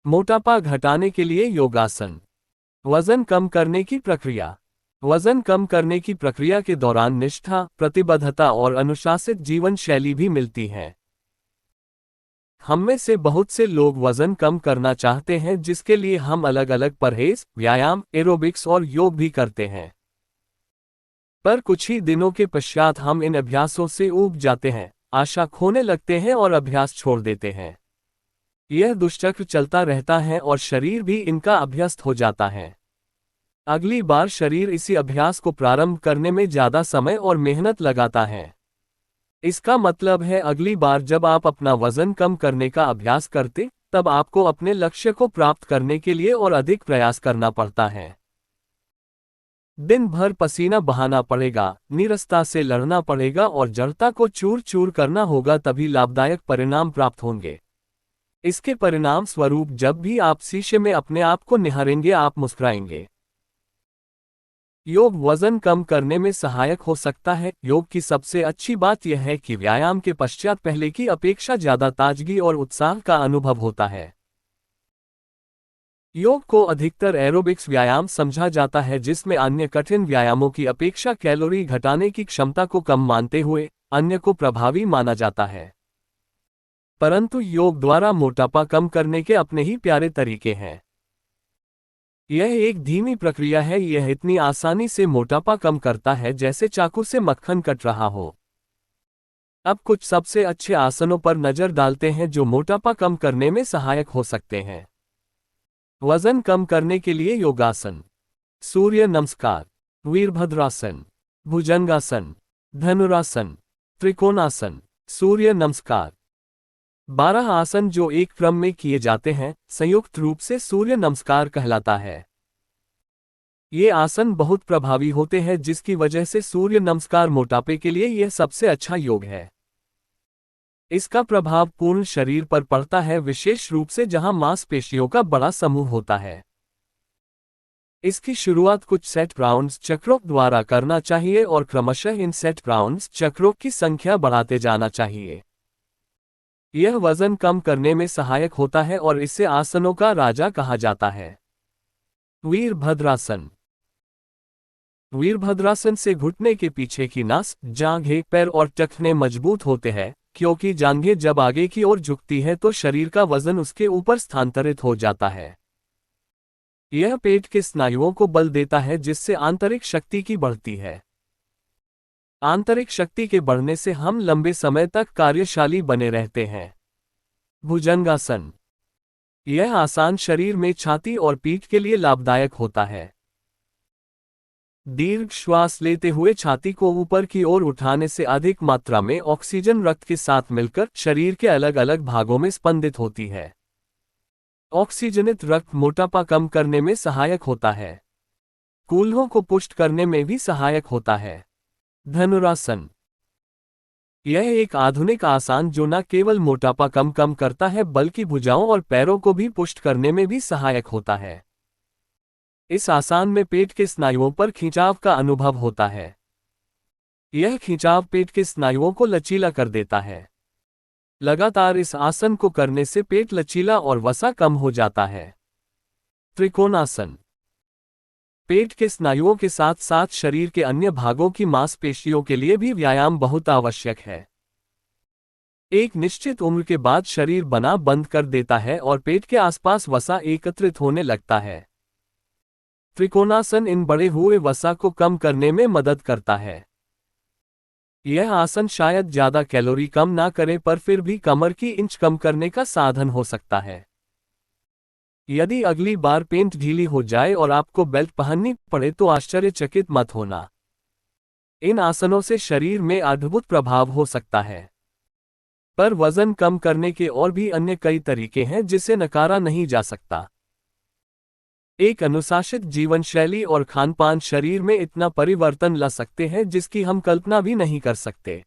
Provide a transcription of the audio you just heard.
मोटापा घटाने के लिए योगासन। वजन कम करने की प्रक्रिया। वजन कम करने की प्रक्रिया के दौरान निष्ठा, प्रतिबद्धता और अनुशासित जीवन शैली भी मिलती है। हम में से बहुत से लोग वजन कम करना चाहते हैं, जिसके लिए हम अलग अलग परहेज, व्यायाम, एरोबिक्स और योग भी करते हैं। पर कुछ ही दिनों के पश्चात हम इन अभ्यासों से ऊब जाते हैं, आशा खोने लगते हैं और अभ्यास छोड़ देते हैं। यह दुष्चक्र चलता रहता है और शरीर भी इनका अभ्यस्त हो जाता है। अगली बार शरीर इसी अभ्यास को प्रारंभ करने में ज्यादा समय और मेहनत लगाता है। इसका मतलब है अगली बार जब आप अपना वजन कम करने का अभ्यास करते, तब आपको अपने लक्ष्य को प्राप्त करने के लिए और अधिक प्रयास करना पड़ता है। दिन भर पसीना बहाना पड़ेगा, नीरसता से लड़ना पड़ेगा और जड़ता को चूर चूर करना होगा, तभी लाभदायक परिणाम प्राप्त होंगे। इसके परिणाम स्वरूप जब भी आप शीशे में अपने आप को निहारेंगे, आप मुस्कुराएंगे। योग वजन कम करने में सहायक हो सकता है। योग की सबसे अच्छी बात यह है कि व्यायाम के पश्चात पहले की अपेक्षा ज्यादा ताजगी और उत्साह का अनुभव होता है। योग को अधिकतर एरोबिक्स व्यायाम समझा जाता है, जिसमें अन्य कठिन व्यायामों की अपेक्षा कैलोरी घटाने की क्षमता को कम मानते हुए अन्य को प्रभावी माना जाता है। परंतु योग द्वारा मोटापा कम करने के अपने ही प्यारे तरीके हैं। यह एक धीमी प्रक्रिया है। यह इतनी आसानी से मोटापा कम करता है जैसे चाकू से मक्खन कट रहा हो। अब कुछ सबसे अच्छे आसनों पर नजर डालते हैं जो मोटापा कम करने में सहायक हो सकते हैं। वजन कम करने के लिए योगासन। सूर्य नमस्कार, वीरभद्रासन, भुजंगासन, धनुरासन, त्रिकोणासन। सूर्य नमस्कार 12 आसन जो एक क्रम में किए जाते हैं, संयुक्त रूप से सूर्य नमस्कार कहलाता है। ये आसन बहुत प्रभावी होते हैं, जिसकी वजह से सूर्य नमस्कार मोटापे के लिए यह सबसे अच्छा योग है। इसका प्रभाव पूर्ण शरीर पर पड़ता है, विशेष रूप से जहां मांसपेशियों का बड़ा समूह होता है। इसकी शुरुआत कुछ सेट राउंड्स चक्रों द्वारा करना चाहिए और क्रमशः इन सेट राउंड्स चक्रों की संख्या बढ़ाते जाना चाहिए। यह वजन कम करने में सहायक होता है और इसे आसनों का राजा कहा जाता है। वीरभद्रासन। वीरभद्रासन से घुटने के पीछे की नस, जांघें, पैर और टखने मजबूत होते हैं, क्योंकि जांघें जब आगे की ओर झुकती है तो शरीर का वजन उसके ऊपर स्थानांतरित हो जाता है। यह पेट के स्नायुओं को बल देता है, जिससे आंतरिक शक्ति की बढ़ती है। आंतरिक शक्ति के बढ़ने से हम लंबे समय तक कार्यशाली बने रहते हैं। भुजंगासन। यह आसन शरीर में छाती और पीठ के लिए लाभदायक होता है। दीर्घ श्वास लेते हुए छाती को ऊपर की ओर उठाने से अधिक मात्रा में ऑक्सीजन रक्त के साथ मिलकर शरीर के अलग अलग भागों में स्पंदित होती है। ऑक्सीजनित रक्त मोटापा कम करने में सहायक होता है। कूल्हों को पुष्ट करने में भी सहायक होता है। धनुरासन। यह एक आधुनिक आसन जो न केवल मोटापा कम करता है, बल्कि भुजाओं और पैरों को भी पुष्ट करने में भी सहायक होता है। इस आसन में पेट के स्नायुओं पर खिंचाव का अनुभव होता है। यह खिंचाव पेट के स्नायुओं को लचीला कर देता है। लगातार इस आसन को करने से पेट लचीला और वसा कम हो जाता है। त्रिकोणासन। पेट के स्नायुओं के साथ साथ शरीर के अन्य भागों की मांसपेशियों के लिए भी व्यायाम बहुत आवश्यक है। एक निश्चित उम्र के बाद शरीर बना बंद कर देता है और पेट के आसपास वसा एकत्रित होने लगता है। त्रिकोणासन इन बढ़े हुए वसा को कम करने में मदद करता है। यह आसन शायद ज्यादा कैलोरी कम ना करे, पर फिर भी कमर की इंच कम करने का साधन हो सकता है। यदि अगली बार पेंट ढीली हो जाए और आपको बेल्ट पहननी पड़े तो आश्चर्यचकित मत होना। इन आसनों से शरीर में अद्भुत प्रभाव हो सकता है। पर वजन कम करने के और भी अन्य कई तरीके हैं जिसे नकारा नहीं जा सकता। एक अनुशासित जीवन शैली और खानपान शरीर में इतना परिवर्तन ला सकते हैं जिसकी हम कल्पना भी नहीं कर सकते।